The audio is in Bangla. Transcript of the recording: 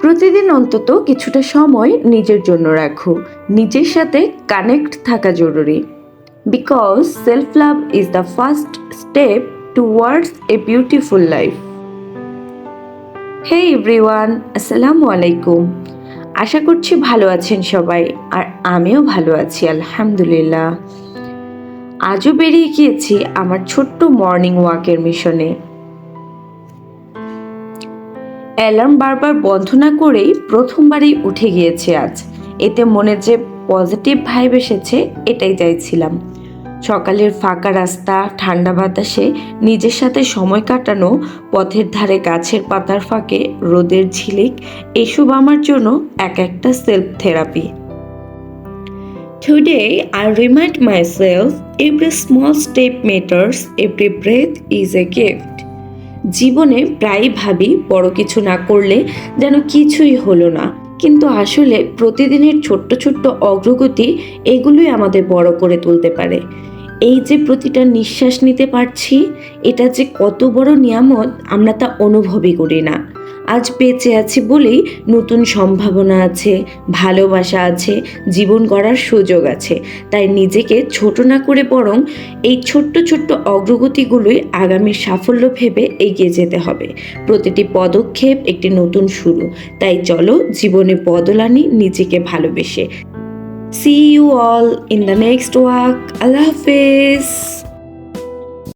প্রতিদিন অন্তত কিছুটা সময় নিজের জন্য রাখো। নিজের সাথে কানেক্ট থাকা জরুরি। Because self love is the first step towards a beautiful life. Hey everyone, আসসালামু আলাইকুম। আশা করছি ভালো আছেন সবাই, আর আমিও ভালো আছি আলহামদুলিল্লাহ। আজও বেরিয়ে গিয়েছি আমার ছোট্ট মর্নিং ওয়াকের মিশনে। অ্যালার্ম বারবার বন্ধ না করেই প্রথমবারই উঠে গিয়েছে আজ। এতে মনে যে পজিটিভ ভাইব এসেছে, এটাই চাইছিলাম। সকালের ফাঁকা রাস্তা, ঠান্ডা বাতাসে নিজের সাথে সময় কাটানো, পথের ধারে গাছের পাতার ফাঁকে রোদের ঝিলিক, এসব আমার জন্য এক একটা self therapy. Today I remind myself every small step matters, every breath is a gift. জীবনে প্রায়ই ভাবি বড় কিছু না করলে যেন কিছুই হলো না, কিন্তু আসলে প্রতিদিনের ছোট্ট ছোট্ট অগ্রগতি এগুলোই আমাদের বড় করে তুলতে পারে। এই যে প্রতিটা নিঃশ্বাস নিতে পারছি, এটা যে কত বড় নিয়ামত আমরা তা অনুভবই করি না। আজ বেঁচে আছি বলেই নতুন সম্ভাবনা আছে, ভালোবাসা আছে, জীবন গড়ার সুযোগ আছে। তাই নিজেকে ছোট না করে বরং এই ছোট্ট ছোট্ট অগ্রগতিগুলোই আগামীর সাফল্য ভেবে এগিয়ে যেতে হবে। প্রতিটি পদক্ষেপ একটি নতুন শুরু। তাই চলো জীবনে বদল আনি নিজেকে ভালোবেসে। See you all in the next walk. Allah Hafiz.